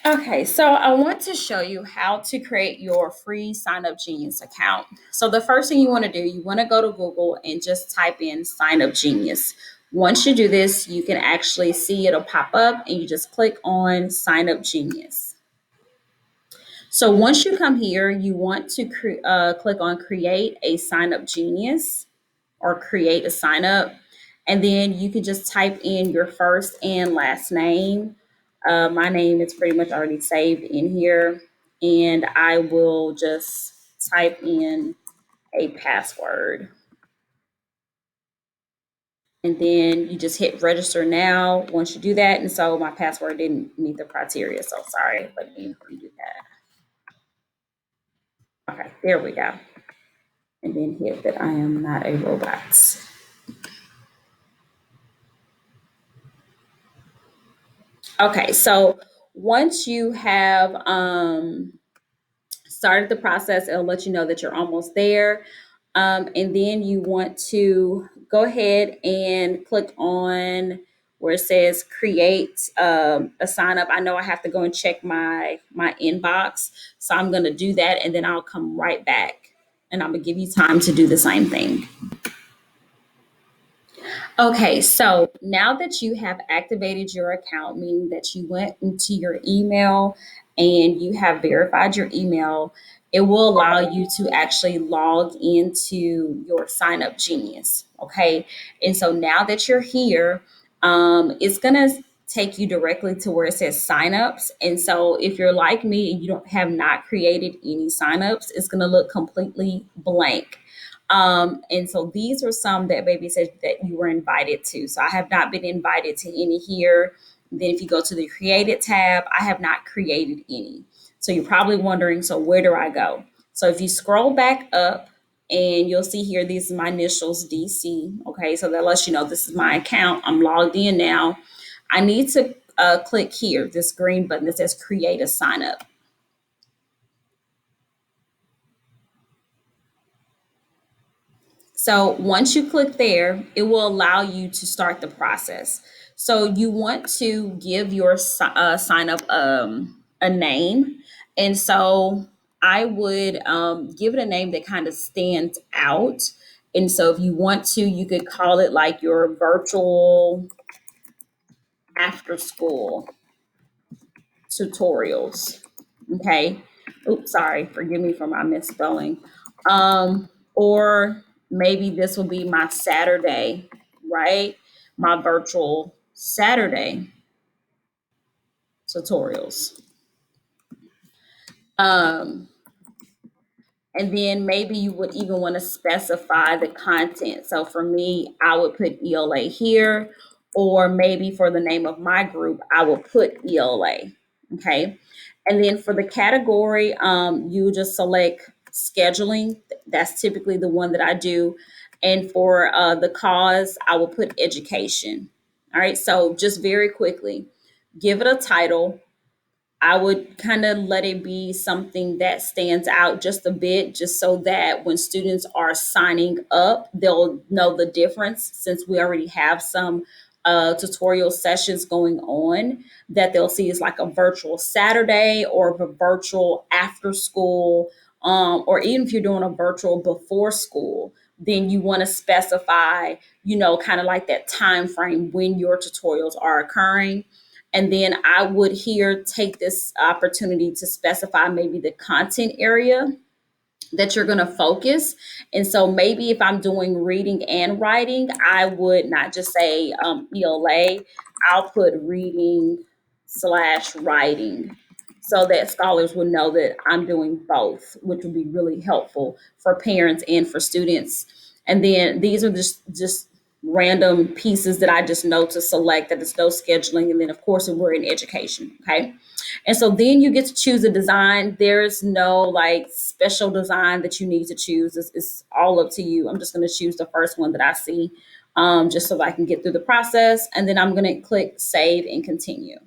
Okay, so I want to show you how to create your free Sign Up Genius account. So the first thing you want to do, you want to go to Google and just type in Sign Up Genius. Once you do this, you can actually see it'll pop up and you just click on Sign Up Genius. So once you come here, you want to click on Create a Sign Up Genius or Create a Sign Up. And then you can just type in your first and last name. My name is pretty much already saved in here. And I will just type in a password. And then you just hit register now once you do that. And so my password didn't meet the criteria. So sorry, let me redo that. Okay, there we go. And then hit that I am not a robot. Okay, so once you have started the process, it'll let you know that you're almost there. And then you want to go ahead and click on where it says create a sign up. I know I have to go and check my inbox, so I'm going to do that, and then I'll come right back, and I'm going to give you time to do the same thing. Okay, so now that you have activated your account, meaning that you went into your email and you have verified your email, it will allow you to actually log into your Sign Up Genius. Okay, and so now that you're here, it's gonna take you directly to where it says signups. And so if you're like me and you don't have not created any signups, it's gonna look completely blank. And so these are some that baby said that you were invited to. So I have not been invited to any here. Then if you go to the created tab, I have not created any. So you're probably wondering, so where do I go? So if you scroll back up and you'll see here, these are my initials DC. Okay, so that lets you know this is my account. I'm logged in now. I need to click here, this green button that says create a sign up. So once you click there, it will allow you to start the process. So you want to give your sign up a name. And so I would give it a name that kind of stands out. And so if you want to, you could call it like your virtual after school tutorials. Okay. Oops, sorry. Forgive me for my misspelling. Or maybe this will be my Saturday, right? My virtual Saturday tutorials. Um, and then maybe you would even want to specify the content. So for me, I would put ELA here, or maybe for the name of my group, I will put ELA. Okay. And then for the category, you just select scheduling. That's typically the one that I do. And for the cause, I will put education. All right. So just very quickly, give it a title. I would kind of let it be something that stands out just a bit, just so that when students are signing up, they'll know the difference since we already have some tutorial sessions going on that they'll see is like a virtual Saturday or a virtual after school, or even if you're doing a virtual before school, then you want to specify, kind of like that time frame when your tutorials are occurring. And then I would here take this opportunity to specify maybe the content area that you're going to focus. And so maybe if I'm doing reading and writing, I would not just say ELA, I'll put reading/writing so that scholars would know that I'm doing both, which would be really helpful for parents and for students. And then these are just random pieces that I just know to select that there's no scheduling. And then of course we're in education. Okay. And so then you get to choose a design. There's no like special design that you need to choose. It's all up to you. I'm just going to choose the first one that I see, just so that I can get through the process. And then I'm going to click save and continue.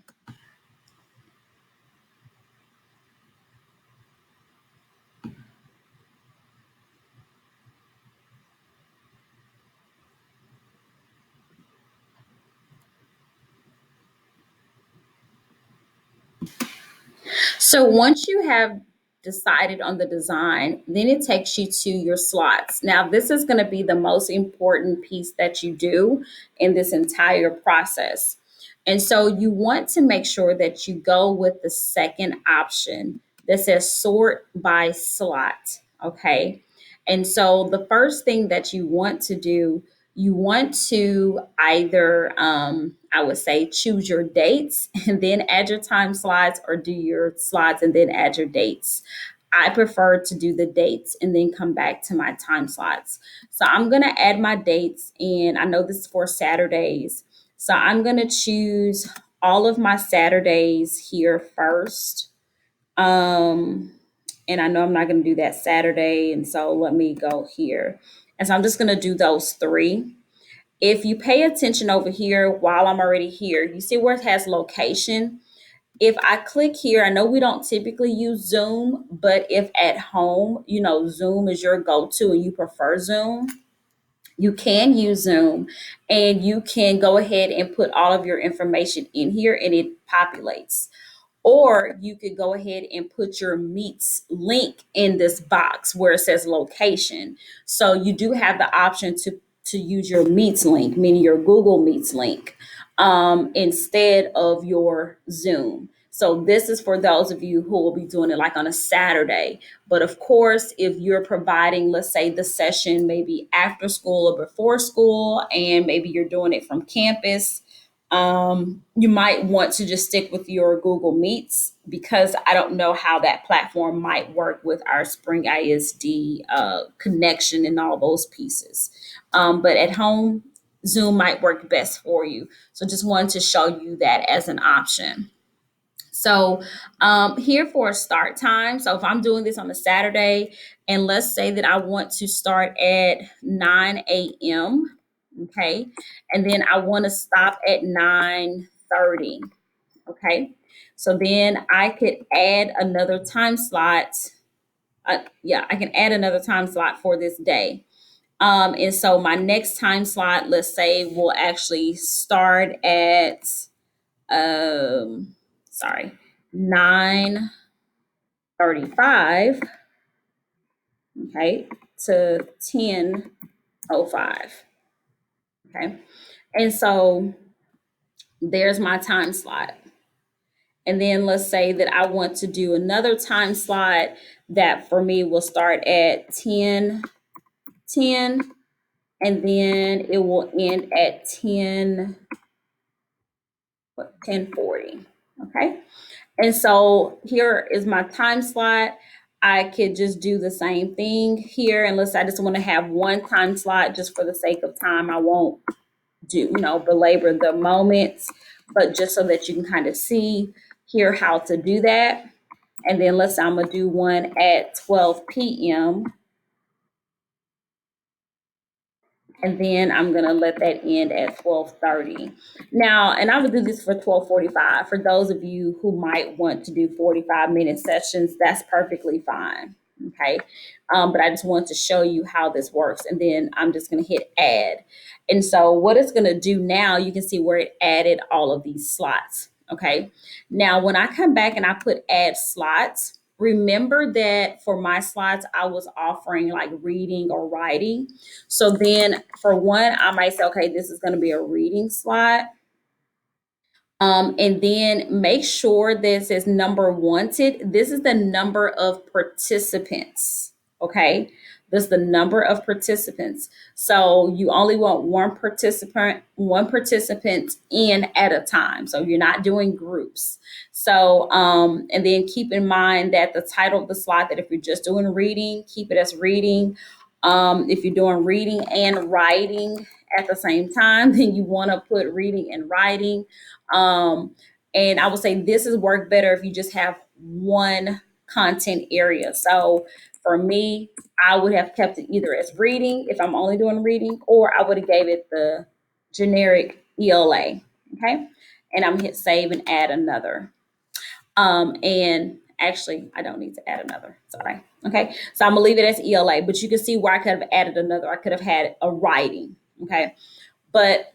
So once you have decided on the design, then it takes you to your slots. Now, this is going to be the most important piece that you do in this entire process. And so you want to make sure that you go with the second option that says sort by slot. Okay. And so the first thing that you want to do, you want to either, I would say, choose your dates and then add your time slides, or do your slides and then add your dates. I prefer to do the dates and then come back to my time slots. So I'm going to add my dates, and I know this is for Saturdays. So I'm going to choose all of my Saturdays here first. Um, and I know I'm not going to do that Saturday. And so let me go here. And so I'm just going to do those three. If you pay attention over here while I'm already here, you see where it has location. If I click here, I know we don't typically use Zoom, but if at home, Zoom is your go to and you prefer Zoom, you can use Zoom, and you can go ahead and put all of your information in here and it populates. Or you could go ahead and put your Meets link in this box where it says location. So you do have the option to use your Meets link, meaning your Google Meets link, instead of your Zoom. So this is for those of you who will be doing it like on a Saturday. But of course, if you're providing, let's say, the session maybe after school or before school, and maybe you're doing it from campus, you might want to just stick with your Google Meets, because I don't know how that platform might work with our Spring ISD connection and all those pieces. But at home, Zoom might work best for you. So just wanted to show you that as an option. So here for a start time. So if I'm doing this on a Saturday, and let's say that I want to start at 9 a.m., okay, and then I want to stop at 9:30, okay. So then I could add another time slot. Yeah, I can add another time slot for this day. And so my next time slot, let's say, will actually start at sorry, 9:35, okay, to 10:05, okay. And so there's my time slot. And then let's say that I want to do another time slot that for me will start at 10:10, and then it will end at 10:40, okay. And so here is my time slot. I could just do the same thing here, unless I just want to have one time slot just for the sake of time. I won't belabor the moments, but just so that you can kind of see here how to do that. And then let's say I'm gonna do one at 12 p.m. and then I'm gonna let that end at 12:30. Now, and I would do this for 12:45. For those of you who might want to do 45-minute sessions, that's perfectly fine. Okay, but I just want to show you how this works, and then I'm just gonna hit add. And so what it's gonna do now, you can see where it added all of these slots. Okay, now when I come back and I put add slots, remember that for my slides, I was offering like reading or writing. So then for one, I might say, okay, this is going to be a reading slide. And then make sure this is number wanted. This is the number of participants. Okay. This is the number of participants. So you only want one participant in at a time. So you're not doing groups. So, and then keep in mind that the title of the slide, that if you're just doing reading, keep it as reading. If you're doing reading and writing at the same time, then you want to put reading and writing. Um, and I would say this is work better if you just have one content area. So for me, I would have kept it either as reading if I'm only doing reading, or I would have gave it the generic ELA. Okay. And I'm hit save and add another. And actually, I don't need to add another. Sorry. Okay. So I'm gonna leave it as ELA, but you can see where I could have added another. I could have had a writing. Okay. But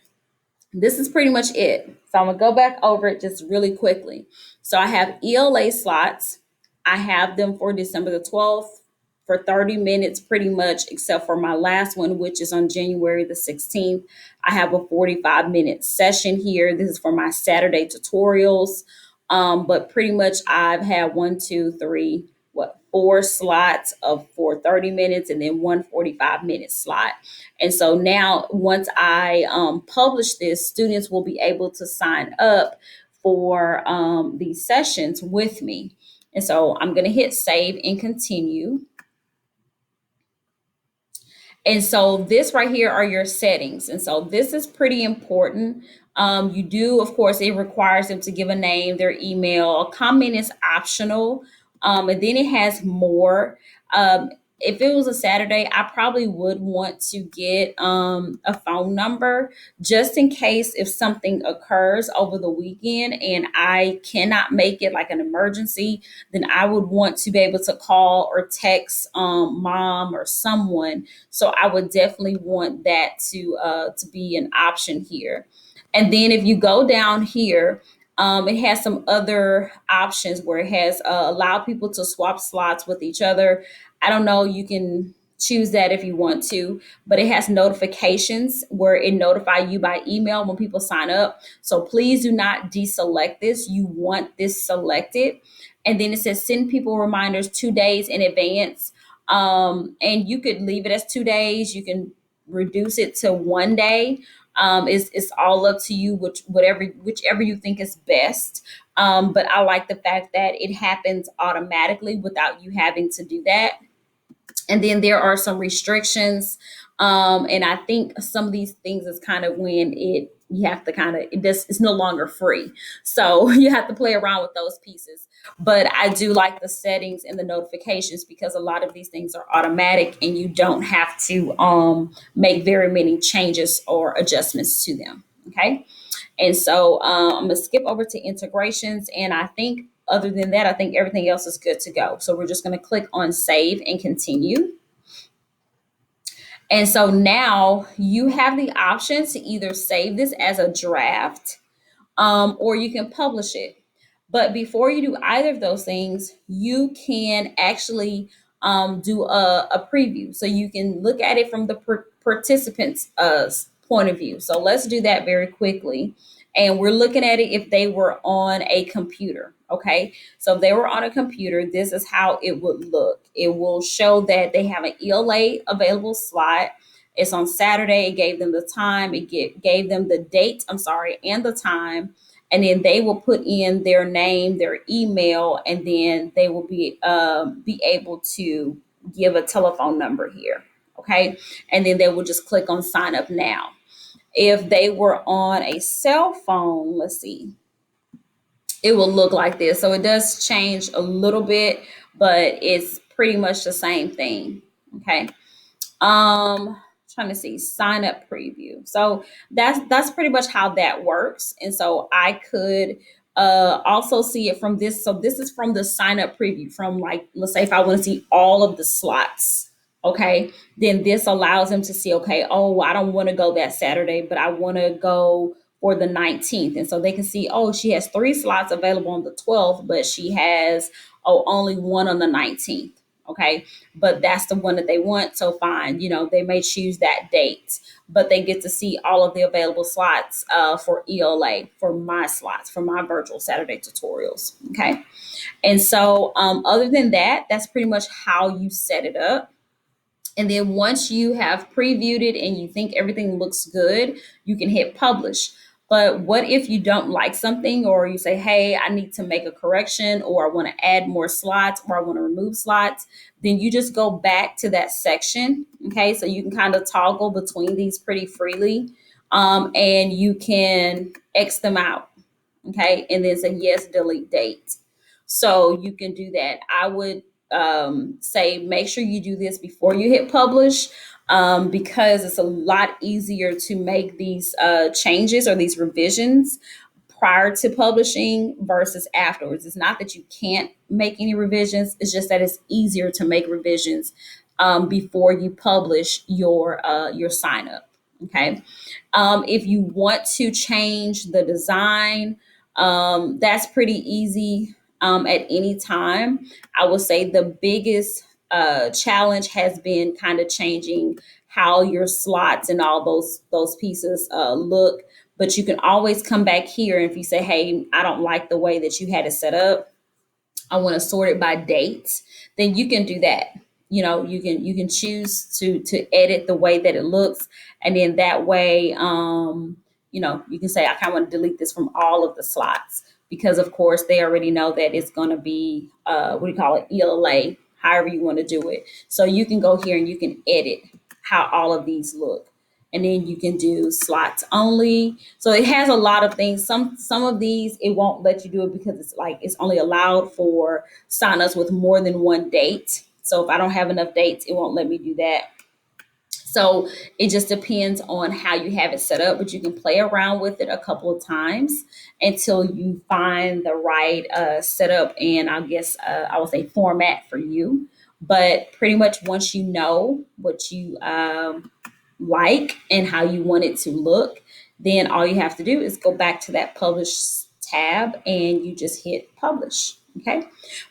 This is pretty much it. So I'm gonna go back over it just really quickly. So I have ELA slots. I have them for December the 12th for 30 minutes, pretty much, except for my last one, which is on January the 16th. I have a 45-minute session here. This is for my Saturday tutorials. But pretty much I've had one, two, three, four slots of for 30 minutes and then one 45-minute slot. And so now, once I publish this, students will be able to sign up for these sessions with me. And so I'm going to hit save and continue. And so this right here are your settings. And so this is pretty important. You do, of course, it requires them to give a name, their email. A comment is optional. And then it has more. If it was a Saturday, I probably would want to get a phone number just in case if something occurs over the weekend and I cannot make it, like an emergency, then I would want to be able to call or text mom or someone. So I would definitely want that to be an option here. And then if you go down here, it has some other options where it has allow people to swap slots with each other. I don't know, you can choose that if you want to, but it has notifications where it notify you by email when people sign up. So please do not deselect this. You want this selected. And then it says send people reminders 2 days in advance. And you could leave it as 2 days. You can reduce it to 1 day. It's all up to you, whichever you think is best. But I like the fact that it happens automatically without you having to do that. And then there are some restrictions. And I think some of these things is kind of when it you have to kind of it's no longer free, so you have to play around with those pieces. But I do like the settings and the notifications because a lot of these things are automatic and you don't have to make very many changes or adjustments to them. Okay. And so I'm gonna skip over to integrations, and I think other than that, I think everything else is good to go. So we're just gonna click on save and continue. And so now you have the option to either save this as a draft, or you can publish it. But before you do either of those things, you can actually do a preview. So you can look at it from the participants' point of view. So let's do that very quickly. And we're looking at it if they were on a computer. Okay. So if they were on a computer, this is how it would look. It will show that they have an ELA available slot. It's on Saturday. It gave them the time. Gave them the date, I'm sorry, and the time. And then they will put in their name, their email, and then they will be able to give a telephone number here. Okay. And then they will just click on sign up now. If they were on a cell phone, let's see, it will look like this. So it does change a little bit, but it's pretty much the same thing. Okay. Trying to see sign up preview. So that's pretty much how that works. And so I could also see it from this. So this is from the sign up preview from, like, let's say if I want to see all of the slots. Okay, then this allows them to see, okay, oh, I don't want to go that Saturday, but I want to go for the 19th. And so they can see, oh, she has 3 slots available on the 12th, but she has, oh, only one on the 19th. Okay, but that's the one that they want. So fine, they may choose that date, but they get to see all of the available slots for ELA, for my slots, for my virtual Saturday tutorials. Okay. And so other than that, that's pretty much how you set it up. And then once you have previewed it and you think everything looks good, you can hit publish. But what if you don't like something, or you say, hey, I need to make a correction, or I want to add more slots, or I want to remove slots? Then you just go back to that section. Okay. So you can kind of toggle between these pretty freely, and you can X them out. Okay. And then say, yes, delete date. So you can do that. I would say make sure you do this before you hit publish, because it's a lot easier to make these changes or these revisions prior to publishing versus afterwards. It's not that you can't make any revisions, it's just that it's easier to make revisions before you publish your sign up. Okay. If you want to change the design, that's pretty easy at any time. I would say the biggest challenge has been kind of changing how your slots and all those pieces look. But you can always come back here, and if you say, "Hey, I don't like the way that you had it set up. I want to sort it by date," then you can do that. You can choose to edit the way that it looks, and then that way, you can say, "I kind of want to delete this from all of the slots," because of course they already know that it's going to be what do you call it, ELA, however you want to do it. So you can go here and you can edit how all of these look, and then you can do slots only. So it has a lot of things. Some of these it won't let you do it because it's like it's only allowed for signups with more than one date. So if I don't have enough dates, it won't let me do that. So it just depends on how you have it set up, but you can play around with it a couple of times until you find the right setup and I guess I would say format for you. But pretty much once you know what you like and how you want it to look, then all you have to do is go back to that publish tab and you just hit publish. Okay.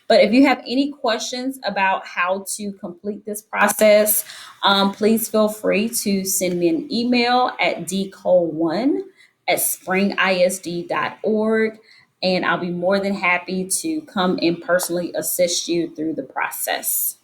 But if you have any questions about how to complete this process, please feel free to send me an email at dcole1@springisd.org, and I'll be more than happy to come and personally assist you through the process.